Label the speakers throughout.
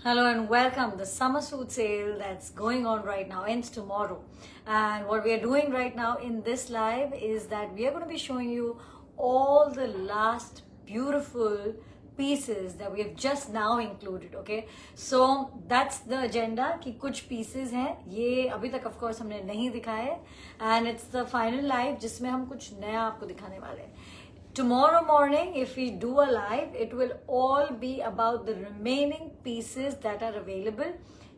Speaker 1: Hello and welcome. The summer suit sale that's going on right now ends tomorrow. And what we are doing right now in this live is that we are going to be showing you all the last beautiful pieces that we have just now included. Okay, so that's the agenda कि कुछ pieces हैं ये अभी तक of course हमने नहीं दिखाए and it's the final live जिसमें हम कुछ नया आपको दिखाने वाले हैं. Tomorrow morning, if we do a live, it will all be about the remaining pieces that are available.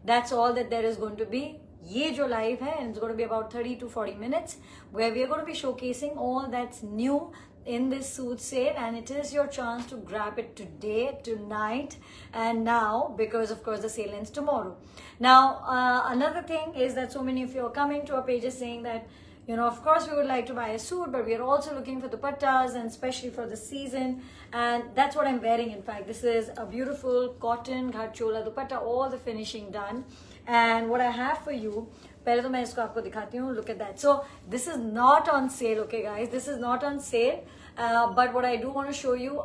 Speaker 1: That's all that there is going to be. ये जो live है, and it's going to be about 30 to 40 minutes, where we are going to be showcasing all that's new in this suit sale, and it is your chance to grab it today, tonight, and now, because of course the sale ends tomorrow. Now, another thing is that so many of you are coming to our pages saying that, you know, of course we would like to buy a suit, but we are also looking for dupattas, and especially for the season, and that's what I'm wearing. In fact, this is a beautiful cotton ghat chola dupatta, all the finishing done. And what I have for you, पहले तो मैं इसको आपको दिखाती हूँ. Look at that. So this is not on sale, okay guys, this is not on sale, but what I do want to show you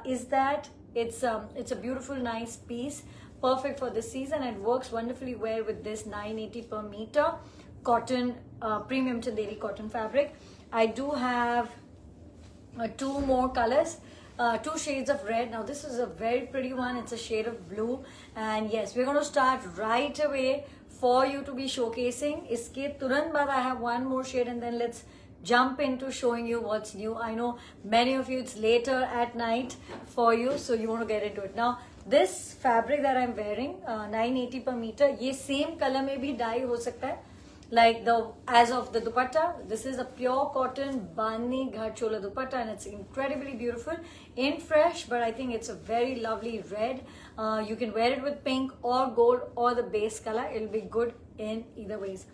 Speaker 1: is that it's a beautiful, nice piece, perfect for this season, and works wonderfully well with this 980 per meter cotton, premium Chanderi cotton fabric. I do have two more colors, two shades of red. Now this is a very pretty one, it's a shade of blue, and yes, we're going to start right away for you to be showcasing. Iske turant baad I have one more shade, and then let's jump into showing you what's new. I know many of you it's later at night for you, so you want to get into it. Now this fabric that I'm wearing, 980 per meter, ye same color mein bhi dye ho sakta hai, like the as of the dupatta. This is a pure cotton bani ghat chola dupatta, and it's incredibly beautiful in fresh, but I think it's a very lovely red. You can wear it with pink or gold or the base color. It'll be good in either ways.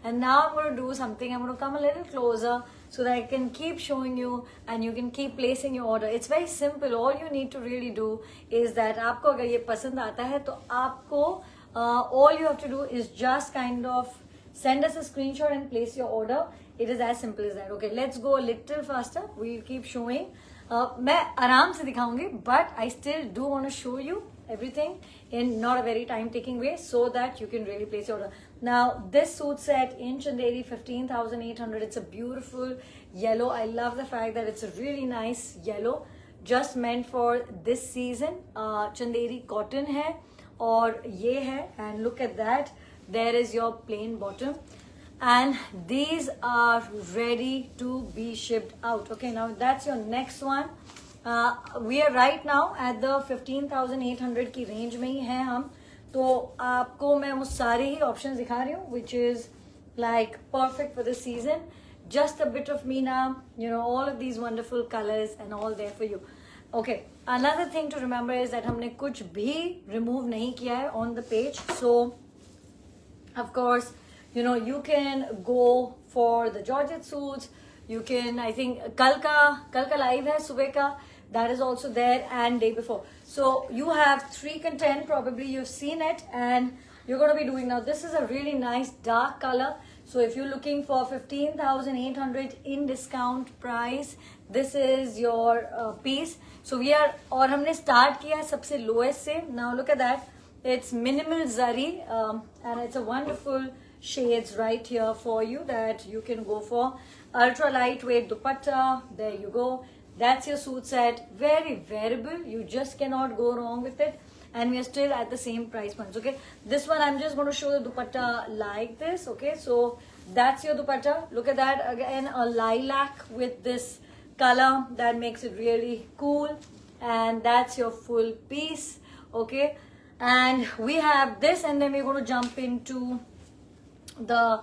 Speaker 1: And now I'm going to do something. I'm going to come a little closer so that I can keep showing you and you can keep placing your order. It's very simple. All you need to really do is that आपको अगर ये पसंद आता है तो आपको all you have to do is just kind of send us a screenshot and place your order. It is as simple as that. Okay, let's go a little faster. We'll keep showing. मैं आराम से दिखाऊंगी, but I still do want to show you everything in not a very time-taking way so that you can really place your order. Now, this suit set in Chanderi, 15,800. It's a beautiful yellow. I love the fact that it's a really nice yellow, just meant for this season. Chanderi cotton hai, और ये है, and look at that. There is your plain bottom, and these are ready to be shipped out. Okay, now that's your next one. We are right now at the 15,800 की range में ही हैं हम, तो आपको मैं वो सारे ही options दिखा रही हूँ, which is like perfect for the season. Just a bit of Meena, you know, all of these wonderful colors and all there for you. Okay, another thing to remember is that हमने कुछ भी remove नहीं किया है on the page, so of course, you know, you can go for the Georgette suits. You can, I think, कल का live है सुबह का, that is also there, and day before. So you have 3 content, probably you've seen it, and you're going to be doing. Now this is a really nice dark color. So if you're looking for 15,800 in discount price, this is your piece. So we are, और हमने start किया सबसे lowest से. Now look at that. It's minimal zari, and it's a wonderful shades right here for you that you can go for. Ultra lightweight dupatta, there you go. That's your suit set. Very wearable, you just cannot go wrong with it, and we are still at the same price points. Okay, this one I'm just going to show the dupatta like this. Okay, so that's your dupatta. Look at that, again a lilac with this color that makes it really cool, and that's your full piece. Okay, and we have this, and then we're going to jump into the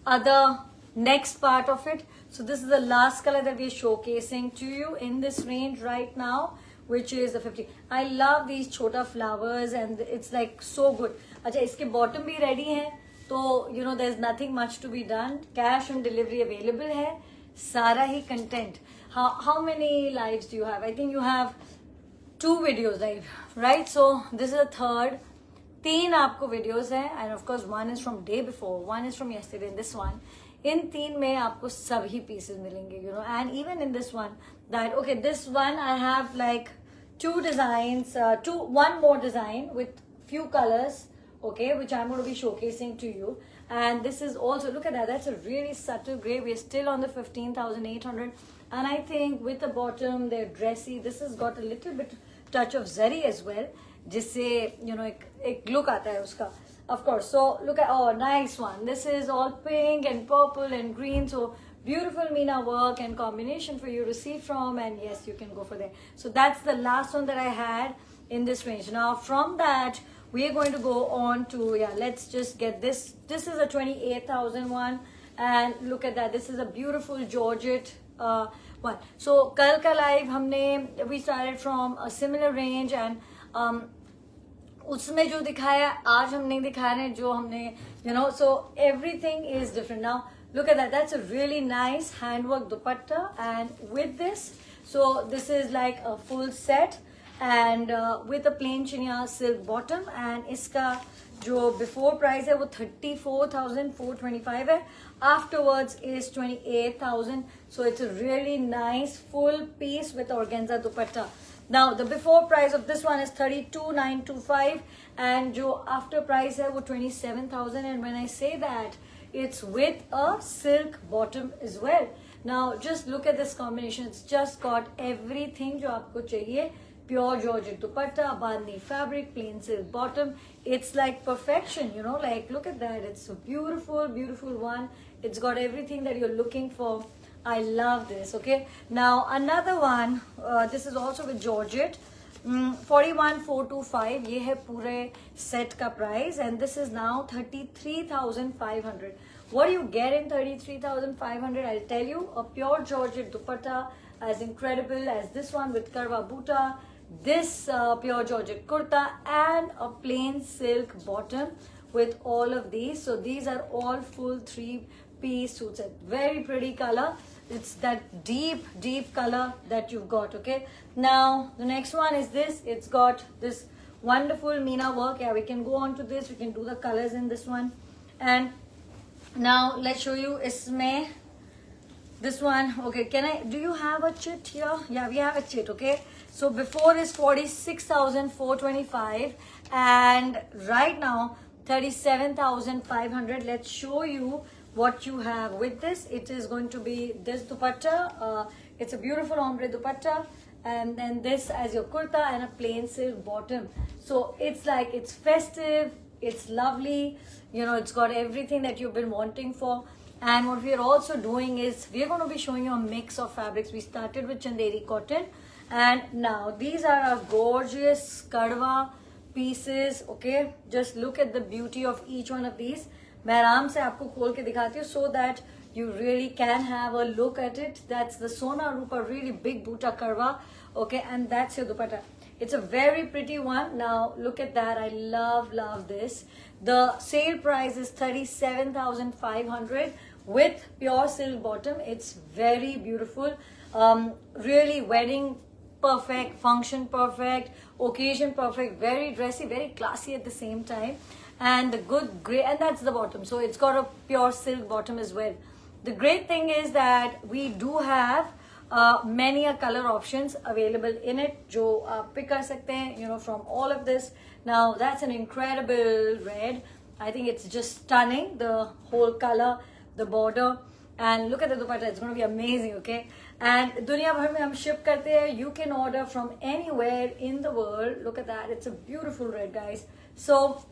Speaker 1: other next part of it. So this is the last color that we're showcasing to you in this range right now, which is the 50. I love these chota flowers, and it's like so good. अच्छा, इसके bottom भी ready है, तो you know there's nothing much to be done. Cash on delivery available है, सारा ही content. How many lives do you have? I think you have 2 videos live, right? So this is the third. 3 आपको videos हैं, and of course one is from day before, one is from yesterday, and this one. इन 3 में आपको सभी pieces मिलेंगे, you know, and even in this one, that okay, this one I have like 2 designs, one more design with few colors, okay, which I'm going to be showcasing to you. And this is also, look at that, that's a really subtle gray. We're still on the 15,800, and I think with the bottom they're dressy. This has got a little bit touch of zari as well, जिससे you know एक look आता है उसका, of course. So look at, oh, nice one. This is all pink and purple and green, so beautiful Meena work and combination for you to see from, and yes, you can go for there. So that's the last one that I had in this range. Now from that we are going to go on to, yeah, let's just get this. This is a 28,000 one, and look at that. This is a beautiful Georgette one. So kal ka live हमने, we started from a similar range, and उसमें जो दिखाया आज हम नहीं दिखा रहे जो हमने, you know, so everything is different. Now look at that, that's a really nice handwork dupatta, and with this, so this is like a full set, and with a plain chiniya silk bottom, and इसका जो before price है वो 34,425 है, afterwards is 28,000. So it's a really nice full piece with organza dupatta. Now the before price of this one is 32,925, and जो after price है वो 27,000. And when I say that, it's with a silk bottom as well. Now just look at this combination. It's just got everything जो आपको चाहिए. Pure Georgette dupatta, bandhni fabric, plain silk bottom. It's like perfection, you know, like look at that. It's a beautiful, beautiful one. It's got everything that you're looking for. I love this. Okay, now another one, this is also with Georgette, 41,425. ये है पूरे set का price, and this is now 33,500. What do you get in 33,500? I'll tell you. A pure Georgette dupatta as incredible as this one with karwa buta, this pure Georgette kurta, and a plain silk bottom with all of these. So these are all full 3-piece suits. Very pretty color. It's that deep, deep color that you've got. Okay, now the next one is this. It's got this wonderful Meena work. Yeah, we can go on to this. We can do the colors in this one. And now let's show you isme this one. Okay, do you have a chit here? Yeah, we have a chit. Okay, so before is 46,425, and right now 37,500. Let's show you what you have with this. It is going to be this dupatta. It's a beautiful ombre dupatta, and then this as your kurta and a plain silk bottom. So it's like, it's festive, it's lovely, you know, it's got everything that you've been wanting for. And what we are also doing is we are going to be showing you a mix of fabrics. We started with Chanderi cotton, and now these are our gorgeous kadwa pieces. Okay, just look at the beauty of each one of these. मैं आराम से आपको खोल के दिखाती हूँ so that you really can have a look at it. That's the Sona Rupa, really big buta karwa. Okay, and that's your dupatta. It's a very pretty one. Now look at that. I love this. The sale price is 37,500 with pure silk bottom. It's very beautiful. Really wedding perfect, function perfect, occasion perfect, very dressy, very classy at the same time. And the good gray, and that's the bottom, so it's got a pure silk bottom as well. The great thing is that we do have many color options available in it जो आप pick कर सकते हैं, you know, from all of this. Now that's an incredible red. I think it's just stunning, the whole color, the border, and look at the dupatta. It's going to be amazing. Okay, and दुनिया भर में हम ship करते हैं. You can order from anywhere in the world. Look at that. It's a beautiful red, guys. So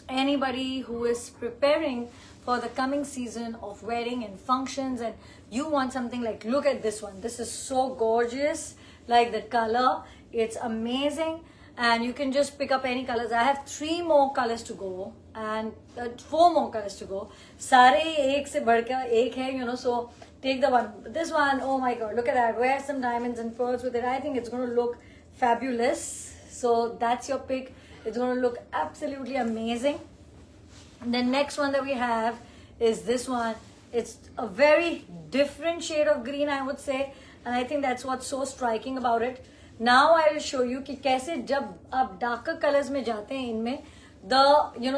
Speaker 1: anybody who is preparing for the coming season of wedding and functions, and you want something like, look at this one. This is so gorgeous, like the color, it's amazing, and you can just pick up any colors. I have 3 more colors to go, and 4 more colors to go. Sare ek se badka ek hai, you know, so take the one. This one, oh my god, look at that. Wear some diamonds and pearls with it. I think it's going to look fabulous. So that's your pick. It's going to look absolutely amazing. The next one that we have is this one. It's a very different shade of green, I would say, and I think that's what's so striking about it. Now I will show you कि कैसे जब आप darker colors में जाते हैं इनमें,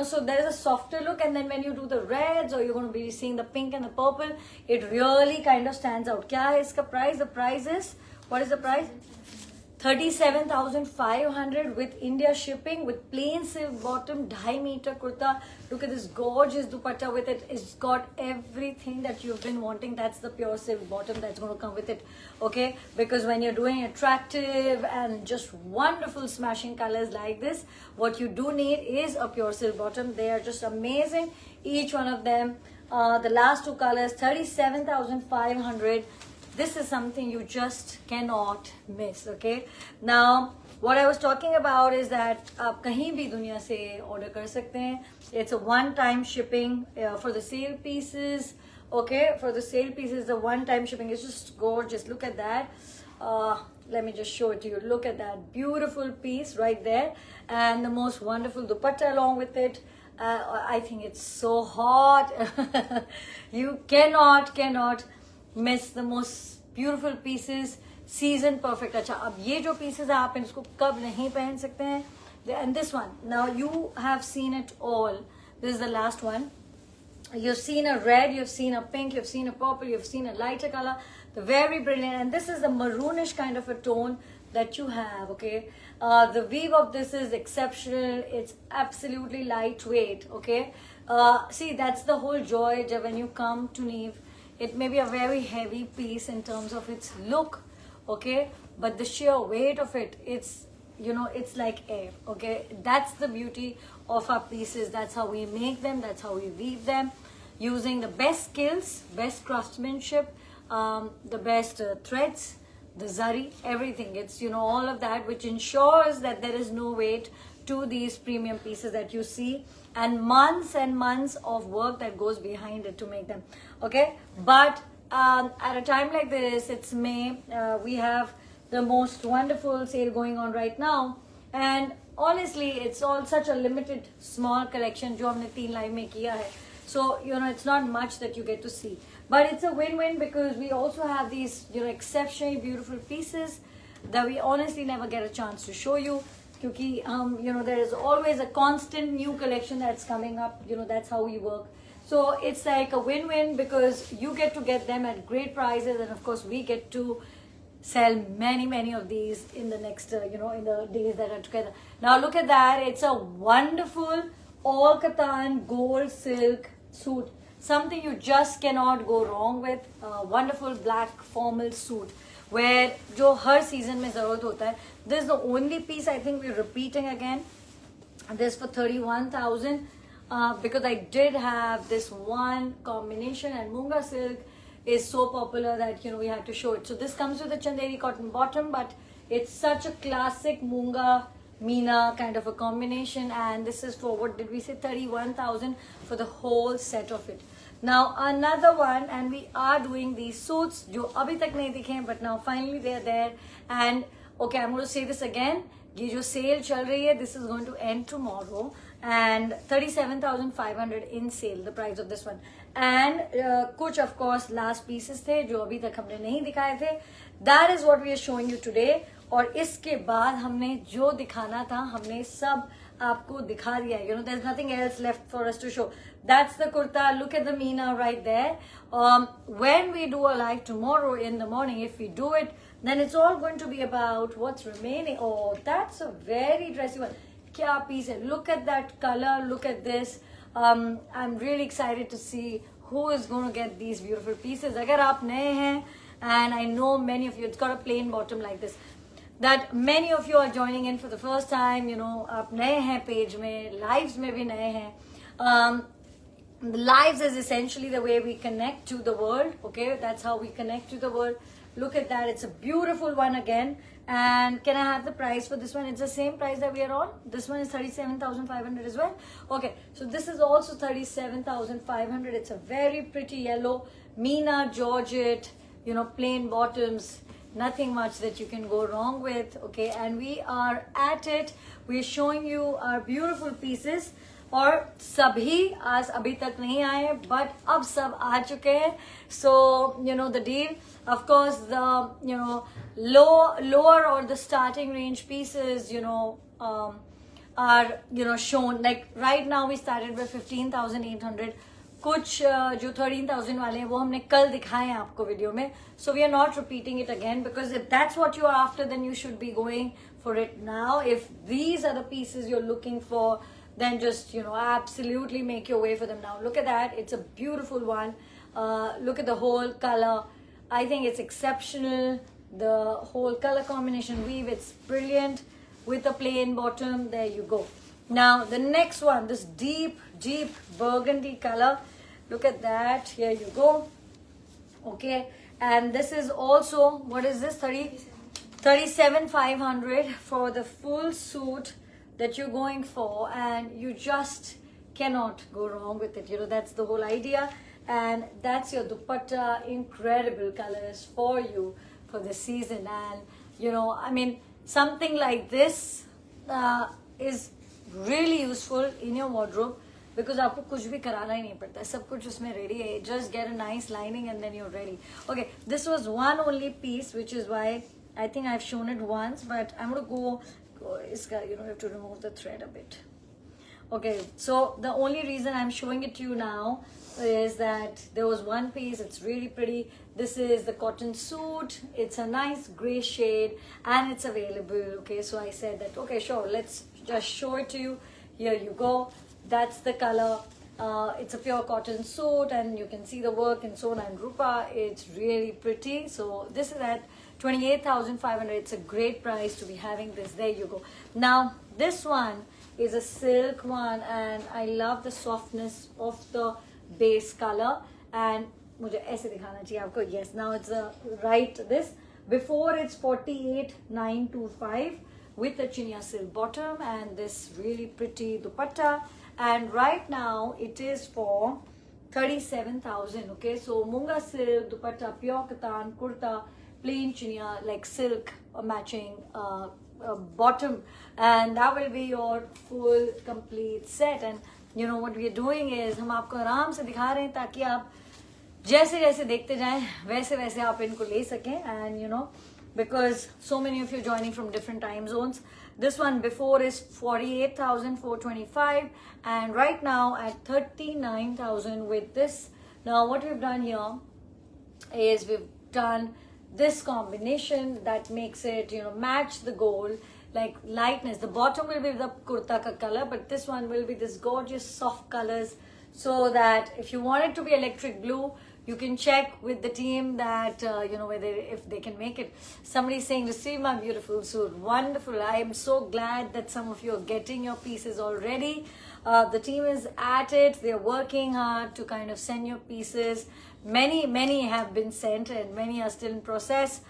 Speaker 1: so there is a softer look, and then when you do the reds, or you're going to be seeing the pink and the purple, it really kind of stands out. क्या है इसका price? The price is, what is the price? 37,500 with India shipping, with plain silk bottom, 2.5 meter kurta. Look at this gorgeous dupatta with it. It's got everything that you've been wanting. That's the pure silk bottom that's going to come with it. Okay, because when you're doing attractive and just wonderful smashing colors like this, what you do need is a pure silk bottom. They are just amazing, each one of them. The last two colors, 37,500. This is something you just cannot miss. Okay, now what I was talking about is that आप कहीं भी दुनिया से order कर सकते हैं. It's a one-time shipping for the sale pieces. Okay, for the sale pieces, the one-time shipping is just gorgeous. Look at that. Let me just show it to you. Look at that beautiful piece right there, and the most wonderful dupatta along with it. I think it's so hot. You cannot miss the most beautiful pieces. Season perfect. अच्छा, अब ये जो pieces है आप इसको कब नहीं पहन सकते हैं? And this one, now you have seen it all. This is the last one. You've seen a red, you've seen a pink, you've seen a purple, you've seen a lighter color. The very brilliant, and this is the maroonish kind of a tone that you have. Okay, the weave of this is exceptional. It's absolutely lightweight. Okay, see, that's the whole joy when you come to Neve. It may be a very heavy piece in terms of its look, okay, but the sheer weight of it, it's, you know, it's like air. Okay, that's the beauty of our pieces. That's how we make them, that's how we weave them, using the best skills, best craftsmanship, the best threads, the zari, everything. It's, you know, all of that which ensures that there is no weight to these premium pieces that you see, and months of work that goes behind it to make them. Okay, but at a time like this, it's May, we have the most wonderful sale going on right now, and honestly it's all such a limited small collection जो हमने 3 live में किया है. So, you know, it's not much that you get to see, but it's a win-win because we also have these, you know, exceptionally beautiful pieces that we honestly never get a chance to show you. Because, you know, there is always a constant new collection that's coming up. You know, that's how we work. So it's like a win-win because you get to get them at great prices, and of course we get to sell many of these in the next, you know, in the days that are together. Now look at that. It's a wonderful all katan gold silk suit. Something you just cannot go wrong with. Wonderful black formal suit where जो हर season में ज़रूरत होता है. This is the only piece I think we're repeating again. This for 31,000 because I did have this one combination, and Munga silk is so popular that, you know, we had to show it. So this comes with a Chanderi cotton bottom, but it's such a classic Munga Meena kind of a combination, and this is for, what did we say, 31,000 for the whole set of it. Now another one, and we are doing these suits जो अभी तक नहीं दिखे हैं, but now finally they are there. And okay, I'm going to say this again. ये जो sale चल रही है, this is going to end tomorrow, and 37,500 in sale, the price of this one. And कुछ of course last pieces थे जो अभी तक हमने नहीं दिखाए थे. That is what we are showing you today. और इसके बाद हमने जो दिखाना था हमने सब आपको दिखा दिया है. You know, there's nothing else left for us to show. That's the kurta. Look at the Meena right there. When we do a live tomorrow in the morning, if we do it, then it's all going to be about what's remaining. Oh, that's a very dressy one. Kya piece hai. Look at that color. Look at this. I'm really excited to see who is going to get these beautiful pieces. Agar aap naye hain, and I know many of you, it's got a plain bottom like this, that many of you are joining in for the first time. You know, aap naye hain page mein, lives mein bhi naye hain. The lives is essentially the way we connect to the world. Okay, that's how we connect to the world. Look at that. It's a beautiful one again. And can I have the price for this one? It's the same price that we are on. This one is 37,500 as well. Okay, so this is also 37,500. It's a very pretty yellow Meena Georgette, you know, plain bottoms. Nothing much that you can go wrong with. Okay, and we are at it. We're showing you our beautiful pieces. और सभी आज अभी तक नहीं आए, but अब सब आ चुके हैं. So, you know, the deal, of course, the, you know, lower or the starting range pieces, you know, are, you know, shown. Like right now we started with 15,800. कुछ जो 13,000 वाले हैं वो हमने कल दिखाए हैं आपको वीडियो में. So we are not repeating it again, because if that's what you're after, then you should be going for it now. If these are the pieces you're looking for, then just, you know, absolutely make your way for them now. Look at that. It's a beautiful one. Look at the whole color. I think it's exceptional. The whole color combination weave, it's brilliant with a plain bottom. There you go. Now the next one, this deep burgundy color. Look at that. Here you go. Okay, and this is also, what is this, 37,500 for the full suit that you're going for, and you just cannot go wrong with it. You know, that's the whole idea. And that's your dupatta. Incredible colors for you for the season. And you know, I mean, something like this is really useful in your wardrobe, because आपको कुछ भी कराना ही नहीं पड़ता है, सब कुछ उसमें ready है. Just get a nice lining and then you're ready. Okay, this was one only piece, which is why I think I've shown it once, but I'm gonna go इसका, you know, you have to remove the thread a bit. Okay, so the only reason I'm showing it to you now is that there was one piece. It's really pretty. This is the cotton suit. It's a nice gray shade and it's available. Okay, so I said that, okay, sure, let's just show it to you. Here you go. That's the color. It's a pure cotton suit, and you can see the work in Sona and Rupa. It's really pretty. So this is at 28,500. It's a great price to be having this. There you go. Now this one is a silk one, and I love the softness of the base color. And मुझे ऐसे दिखाना चाहिए आपको. Yes, now it's the right this. Before it's 48,925 with a chinia silk bottom and this really pretty dupatta. And right now it is for 37,000. Okay, so munga silk dupatta, pure katan, kurta, plain chinia, like silk matching bottom, and that will be your full complete set. And you know what we are doing is हम आपको आराम से दिखा रहे हैं ताकि आप जैसे जैसे देखते जाएं वैसे वैसे आप इनको ले सकें. And you know, because so many of you joining from different time zones, this one before is 48,425 and right now at 39,000 with this. Now what we've done here is we've done this combination that makes it, you know, match the gold, like lightness. The bottom will be the kurta ka color, but this one will be this gorgeous soft colors, so that if you want it to be electric blue, you can check with the team that you know, whether if they can make it. Somebody saying, receive my beautiful suit. Wonderful. I am so glad that some of you are getting your pieces already. The team is at it. They're working hard to kind of send your pieces. Many have been sent and many are still in process.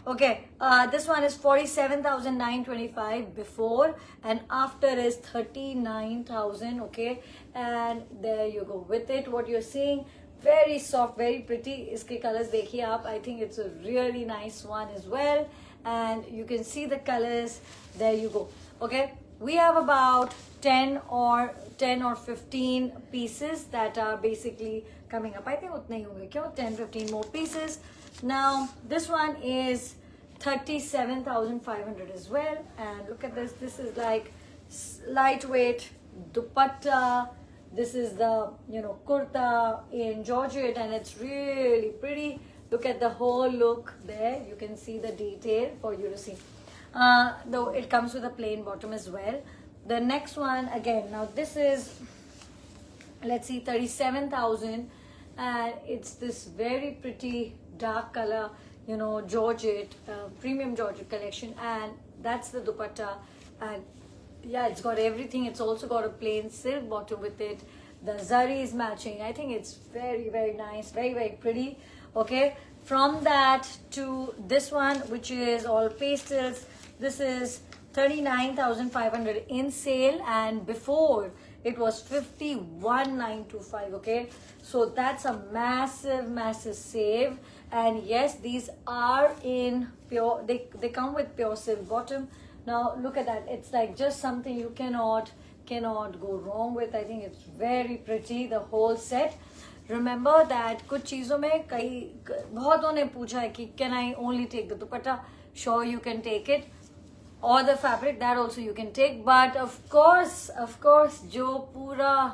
Speaker 1: Okay, this one is 47,925 before, and after is 39,000. Okay, and there you go with it. What you're seeing, very soft, very pretty. Iske colors dekhiye aap. I think it's a really nice one as well, and you can see the colors. There you go. Okay, we have about 10 or 15 pieces that are basically coming up. I think utne hi honge, kyo 10-15 more pieces. Now this one is 37,500 as well, and look at this. This is like lightweight dupatta. This is the, you know, kurta in georgette, and it's really pretty. Look at the whole look there. You can see the detail for you to see. Though it comes with a plain bottom as well. The next one again. Now this is, let's see, 37,000, and it's this very pretty dark color, you know, georgette, premium georgette collection, and that's the dupatta. And yeah, it's got everything. It's also got a plain silk bottom with it. The zari is matching. I think it's very nice, very pretty. Okay, from that to this one, which is all pastels. This is 39,500 in sale, and before it was 51,925. Okay, so that's a massive save. And yes, these are in pure, they come with pure silk bottom. Now look at that. It's like just something you cannot go wrong with. I think it's very pretty, the whole set. Remember that कुछ चीजों में कई बहुतों ने पूछा है कि can I only take the dupatta? Sure, you can take it, or the fabric, that also you can take. But of course जो पूरा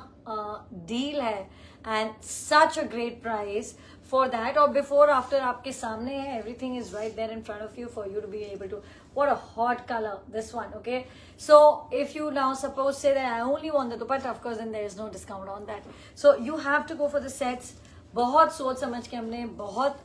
Speaker 1: deal है and such a great price for that. Or before after आपके सामने है, everything is right there in front of you for you to be able to. What a hot color this one. Okay, so if you now suppose say that I only want the dupatta, of course then there is no discount on that, so you have to go for the sets. बहुत सोच समझ के हमने बहुत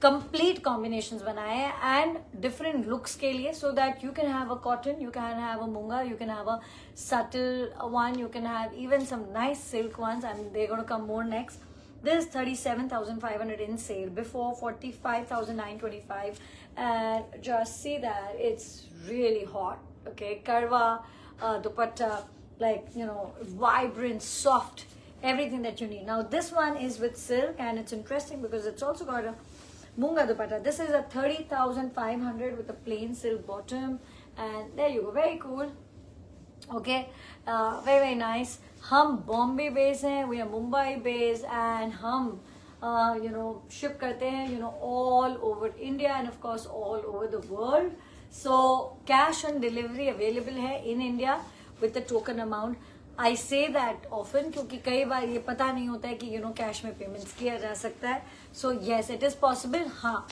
Speaker 1: complete combinations बनाए हैं and different looks के लिए, so that you can have a cotton, you can have a munga, you can have a subtle one, you can have even some nice silk ones, and they're going to come more next. This is 37,500 in sale, before 45,925, and just see that it's really hot. Okay, karwa dupatta, like vibrant, soft, everything that you need. Now this one is with silk, and it's interesting because it's also got a munga dupatta. This is a 30,500 with a plain silk bottom, and there you go, very cool. Okay, very nice. हम Bombay base हैं, we are Mumbai base, and हम ship करते हैं all over India and of course all over the world. So cash on delivery available है in India with the token amount. I say that often क्योंकि कई बार ये पता नहीं होता है कि कैश में पेमेंट्स किया जा सकता है. So yes, it is possible. हाँ,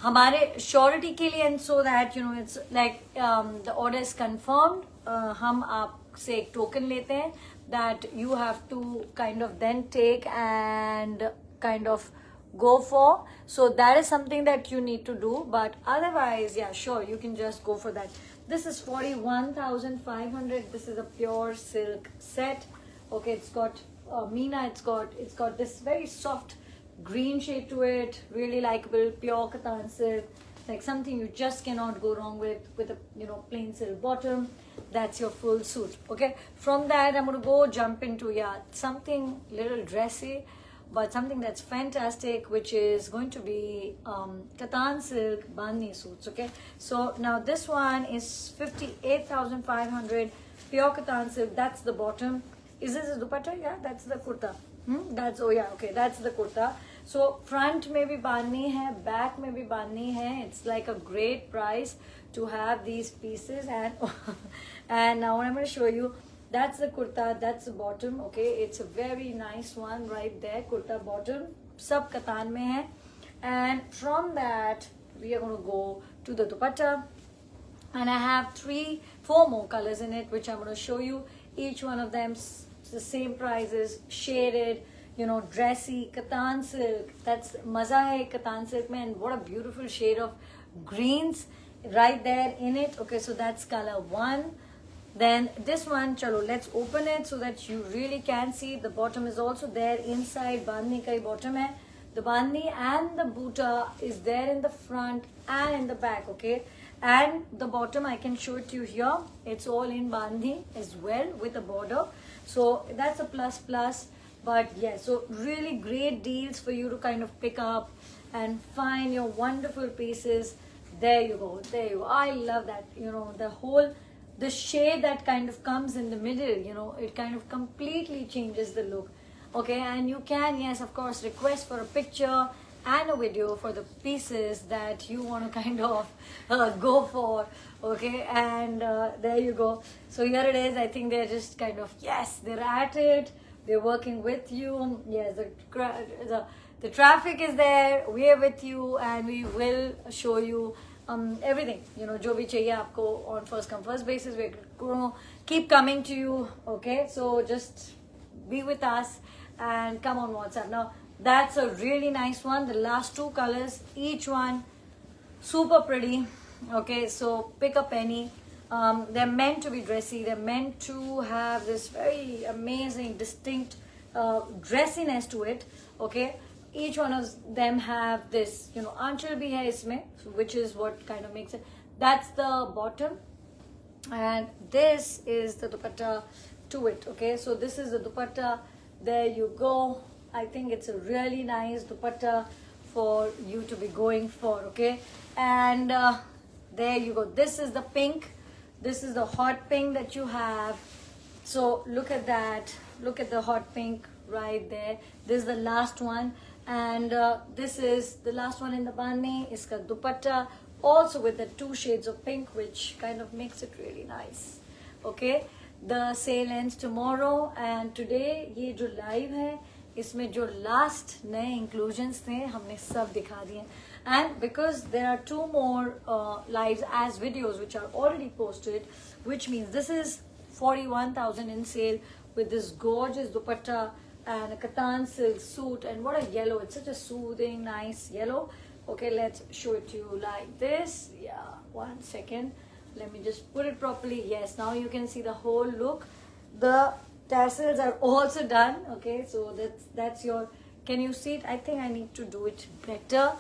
Speaker 1: हमारे श्योरिटी के लिए, and so that it's like the order is confirmed, हम आपसे एक टोकन लेते हैं that you have to kind of then take and kind of go for. So that is something that you need to do, but otherwise, yeah, sure, you can just go for that. This is 41,500. This is a pure silk set. Okay, it's got Meena, it's got this very soft green shade to it, really likable, pure Katan silk, like something you just cannot go wrong with a plain silk bottom. That's your full suit. Okay, from that I'm going to jump into something little dressy, but something that's fantastic, which is going to be Katan silk bandhni suits. Okay, so now this one is 58,500 pure Katan silk. That's the bottom. Is this a dupatta? Yeah, that's the kurta. That's that's the kurta. So front में भी बांधनी है, back में भी बांधनी है. It's like a great price to have these pieces, and now what I'm going to show you, that's the kurta, that's the bottom. Okay, it's a very nice one right there, kurta bottom, sab katan mein hai. And from that we are going to go to the dupatta, and I have 4 more colors in it, which I'm going to show you. Each one of them the same prices, shaded, dressy Katan silk. That's maza hai Katan silk mein, and what a beautiful shade of greens right there in it. Okay, so that's color 1. Then this one, chalo, let's open it so that you really can see. The bottom is also there inside. Bandhni ka hi bottom hai. The bandhni and the buta is there in the front and in the back. Okay, and the bottom I can show it to you here. It's all in bandhni as well with a border. So that's a plus. But yeah, so really great deals for you to kind of pick up and find your wonderful pieces. There you go. I love that. The shade that kind of comes in the middle, it kind of completely changes the look. Okay, and you can, yes, of course, request for a picture and a video for the pieces that you want to kind of go for. Okay, and there you go. So here it is. I think they're just kind of, yes, they're at it. They're working with you. Yes, the traffic is there. We are with you, and we will show you everything. Jo bhi chahiye aapko on first come first basis. We're going to keep coming to you. Okay, so just be with us and come on WhatsApp. Now that's a really nice one. The last 2 colors, each one super pretty. Okay, so pick up any. They're meant to be dressy. They're meant to have this very amazing, distinct dressiness to it. Okay, each one of them have this, anchal bhi hai isme, which is what kind of makes it. That's the bottom, and this is the dupatta to it. Okay, so this is the dupatta. There you go. I think it's a really nice dupatta for you to be going for. Okay, and there you go. This is the pink. This is the hot pink that you have. So look at that. Look at the hot pink right there. This is the last one, and this is the last one in the bandhni. Iska dupatta also with the 2 shades of pink, which kind of makes it really nice. Okay, the sale ends tomorrow and today ये जो live है इसमें जो last नए inclusions थे हमने सब दिखा दिए and because there are 2 more lives as videos which are already posted, which means this is 41,000 in sale with this gorgeous dupatta and a katan silk suit, and what a yellow, it's such a soothing nice yellow. Okay, let's show it to you like this. Yeah, 1 second, let me just put it properly. Yes, now you can see the whole look. The tassels are also done. Okay, so that's your, can you see it? I think I need to do it better.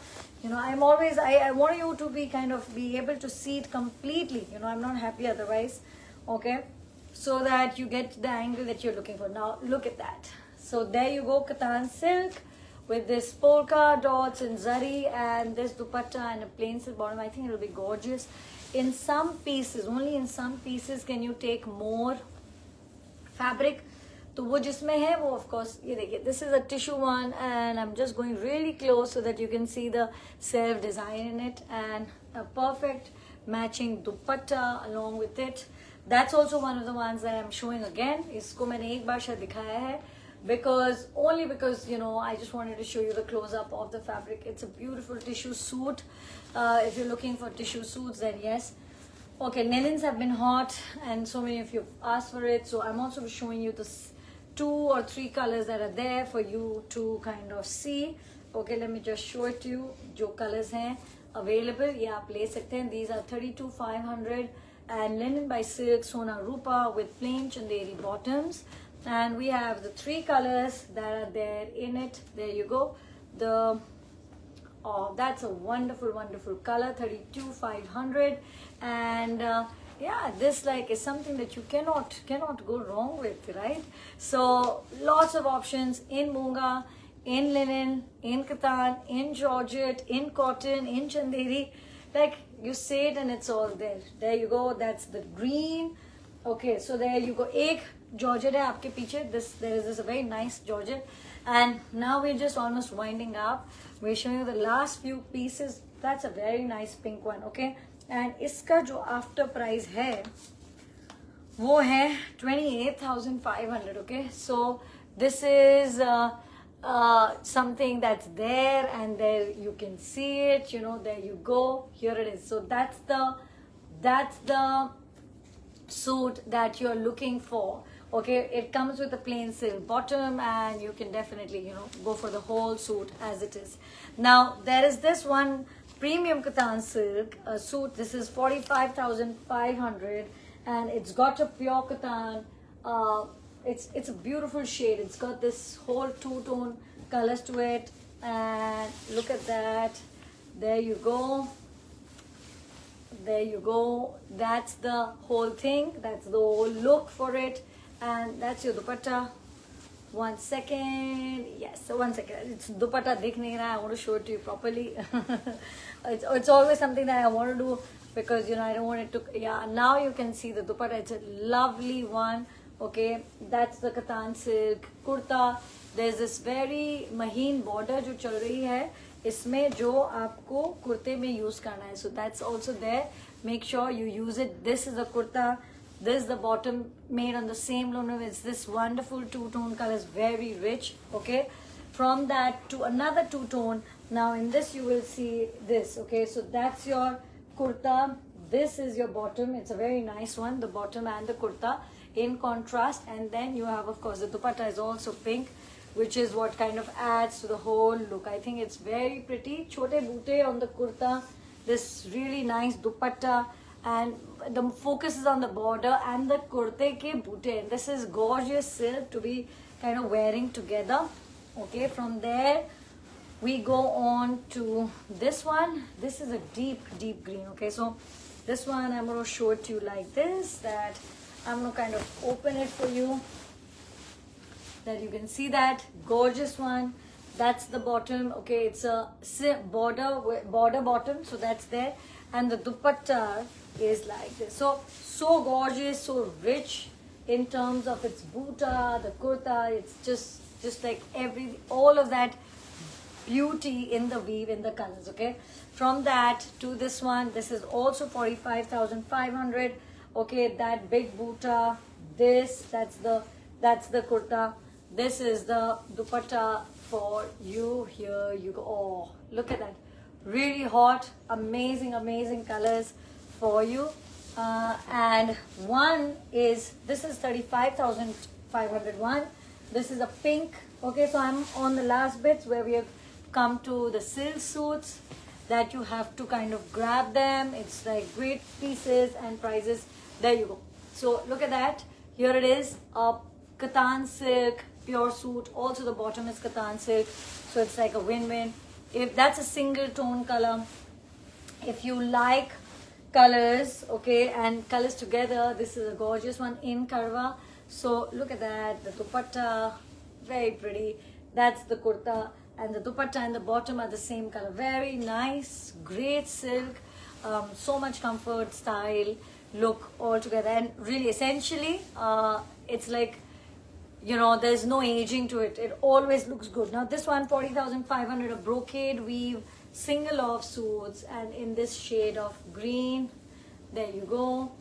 Speaker 1: You know, I'm always, I want you to be kind of be able to see it completely. You know, I'm not happy otherwise. Okay, so that you get the angle that you're looking for. Now look at that. So there you go, katan silk with this polka dots and zari and this dupatta and a plain silk bottom. I think it'll be gorgeous. In some pieces, only in some pieces can you take more fabric. तो वो जिसमें है वो of course ये देखिए, this is a tissue one and I'm just going really close so that you can see the self design in it and a perfect matching dupatta along with it. That's also one of the ones that I'm showing again. इसको मैंने एक बार शायद दिखाया है because you know I just wanted to show you the close up of the fabric. It's a beautiful tissue suit. If you're looking for tissue suits, then yes. Okay, linens have been hot and so many of you asked for it, so I'm also showing you the 2 or 3 colors that are there for you to kind of see. Okay, let me just show it to you. जो colors हैं available ये आप ले सकते हैं. These are 32,500 and linen by silk Sona Rupa with plain chanderi bottoms. And we have the 3 colors that are there in it. There you go. Oh, that's a wonderful color, 32,500. And yeah, this like is something that you cannot go wrong with, right? So lots of options in munga, in linen, in katan, in georgette, in cotton, in chanderi. Like you say it and it's all there. There you go. That's the green. Okay, so there you go. एक georgette है आपके पीछे. There is this a very nice georgette. And now we're just almost winding up. We're showing you the last few pieces. That's a very nice pink one. Okay, and इसका जो after price है वो है 28,500. Okay, so this is something that's there and there you can see it. You know, there you go. Here it is. So that's the suit that you're looking for. Okay, it comes with a plain silk bottom and you can definitely, you know, go for the whole suit as it is. Now there is this one premium katan silk suit. This is 45,500 and it's got a pure katan. It's a beautiful shade. It's got this whole 2-tone colors to it, and look at that. There you go. There you go. That's the whole thing. That's the whole look for it. And that's your dupatta. 1 second. Yes, so 1 second. It's dupatta dikh nahi raha. I want to show it to you properly. It's always something that I want to do because, you know, I don't want it to. Yeah, now you can see the dupatta. It's a lovely one. Okay, that's the katan silk kurta. There's this very maheen border जो चल रही है इसमें जो आपको कुर्ते में use करना है. So that's also there. Make sure you use it. This is a kurta. This is the bottom made on the same loom. It's this wonderful 2-tone colors, very rich. Okay, from that to another 2-tone. Now in this you will see this. Okay, so that's your kurta. This is your bottom. It's a very nice one, the bottom and the kurta in contrast. And then you have, of course, the dupatta is also pink, which is what kind of adds to the whole look. I think it's very pretty. Chote boote on the kurta, this really nice dupatta, and the focus is on the border and the kurte ke boote. This is gorgeous silk to be kind of wearing together. Okay, from there we go on to this one. This is a deep green. Okay, so this one I'm going to show it to you like this, that I'm going to kind of open it for you, that you can see that gorgeous one. That's the bottom. Okay, it's a border bottom, so that's there. And the dupatta is like this. So gorgeous, so rich in terms of its boota, the kurta. It's just like all of that beauty in the weave, in the colors. Okay, from that to this one, this is also 45,500. Okay, that big boota, this. That's the kurta. This is the dupatta for you. Here you go. Oh, look at that. Really hot, amazing, amazing colors for you. And one is, this is 35,501. This is a pink. Okay, so I'm on the last bits where we have come to the silk suits that you have to kind of grab them. It's like great pieces and prices. There you go. So look at that. Here it is, a Katan silk pure suit. Also the bottom is Katan silk. So it's like a win-win. If that's a single tone color, if you like colors, okay, and colors together, this is a gorgeous one in Karwa. So look at that, the dupatta, very pretty. That's the kurta, and the dupatta and the bottom are the same color. Very nice, great silk, so much comfort, style, look all together. And really, essentially, it's like, you know, there's no aging to it. It always looks good. Now this one, 40,500, a brocade weave, single off suits, and in this shade of green. There you go.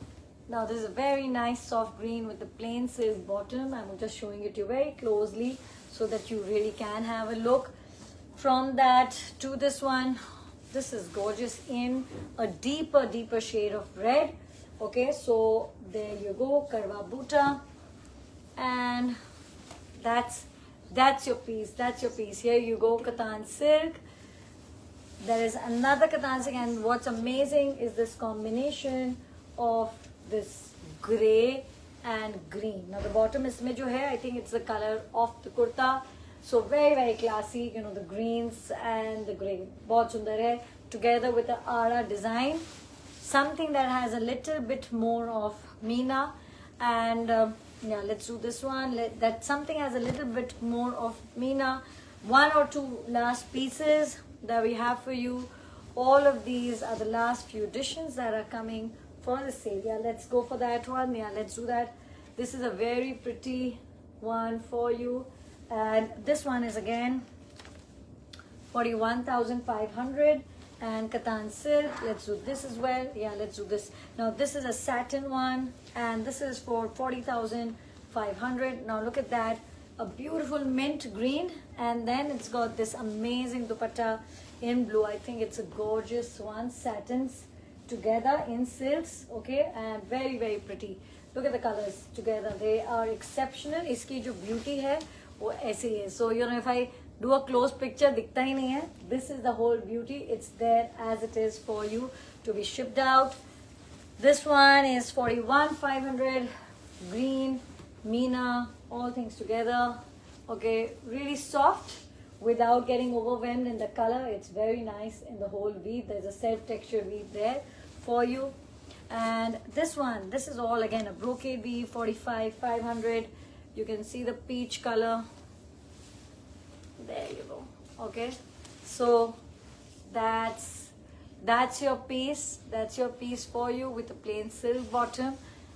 Speaker 1: Now this is a very nice soft green with the plain silk bottom. I'm just showing it to you very closely so that you really can have a look. From that to this one, this is gorgeous in a deeper shade of red. Okay, so there you go, Karwa Bhuta. And that's your piece. That's your piece. Here you go, Katan silk. There is another Katan silk, and what's amazing is this combination of this gray and green. Now the bottom is mein jo hai, I think it's the color of the kurta. So very classy, you know, the greens and the gray. Bahut sundar hai, together with the Ara design. Something that has a little bit more of Meena, and yeah, let's do this one. That something has a little bit more of Meena. One or two last pieces that we have for you. All of these are the last few editions that are coming for the sale. Yeah, let's go for that one. Yeah, let's do that. This is a very pretty one for you, and this one is again 41,500 and Katan silk. Let's do this as well. Yeah, let's do this. Now this is a satin one, and this is for 40,500. Now look at that, a beautiful mint green, and then it's got this amazing dupatta in blue. I think it's a gorgeous one. Satins together in silks, okay, and very pretty. Look at the colors together, they are exceptional. Iski jo beauty hai wo aise hi hai. So you know, if I do a close picture, dikhta hi nahi hai. This is the whole beauty. It's there as it is for you to be shipped out. This one is 41,500, green, Meena, all things together. Okay, really soft without getting overwhelmed in the color. It's very nice in the whole weave. There's a self-texture weave there for you. And this one, this is all again a brocade weave, 45,500. You can see the peach color. There you go. Okay, so that's your piece. That's your piece for you with a plain silk bottom.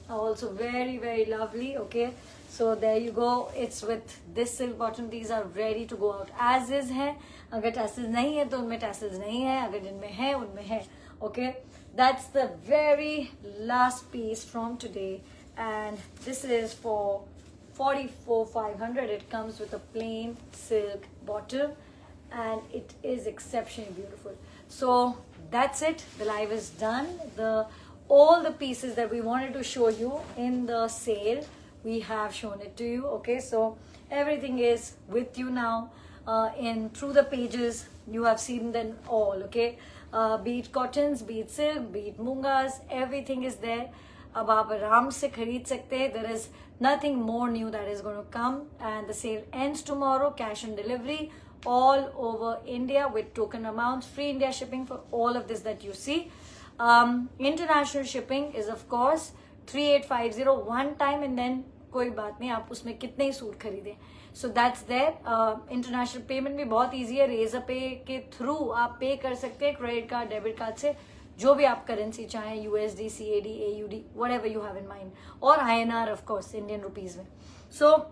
Speaker 1: Also very lovely. Okay, so there you go. It's with this silk bottom. These are ready to go out as is है. अगर tassels नहीं है तो उनमें tassels नहीं है. अगर जिनमें है उनमें है. Okay, that's the very last piece from today, and this is for 44,500. It comes with a plain silk bottom, and it is exceptionally beautiful. So that's it. The live is done. All the pieces that we wanted to show you in the sale, we have shown it to you. Okay, so everything is with you now. Through the pages, you have seen them all. Okay, be it cottons, be it silk, be it mungas, everything is there. अब आप आराम से खरीद सकते हैं. There is nothing more new that is going to come, and the sale ends tomorrow. Cash on delivery all over India with token amounts, free India shipping for all of this that you see. International shipping is of course 3850 one time, and then कोई बात नहीं, आप उसमें कितने ही suit खरीदें. So that's there. International payment भी बहुत easy है. Razorpay के through आप पे कर सकते हैं credit card, debit card से, जो भी आप करेंसी चाहें, USD, CAD, AUD, whatever you have in mind, और INR of course, Indian rupees में. So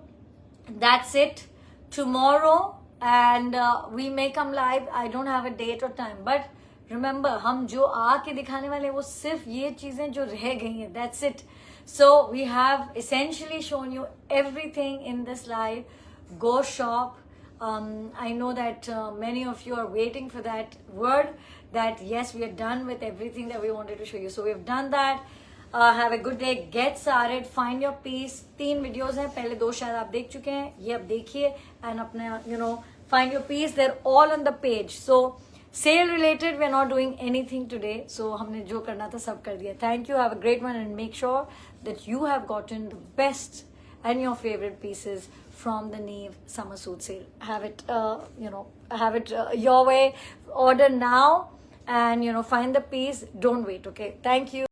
Speaker 1: that's it. Tomorrow, and we may come live. I don't have a date or time, but remember, हम जो आके दिखाने वाले हैं वो सिर्फ ये चीजें जो रह गई हैं. That's it. So we have essentially shown you everything in this live. Go shop. I know that many of you are waiting for that word that yes, we are done with everything that we wanted to show you. So we've done that. Have a good day. Get started. Find your peace. 3 videos हैं, पहले 2 शायद आप देख चुके हैं, ये अब देखिए and अपने find your peace. They're all on the page. So sale related, we're not doing anything today. So हमने जो करना था सब कर दिया. Thank you. Have a great one and make sure that you have gotten the best and your favorite pieces from the Neve summer suit sale. Have it, have it your way. Order now and find the piece. Don't wait. Okay. Thank you.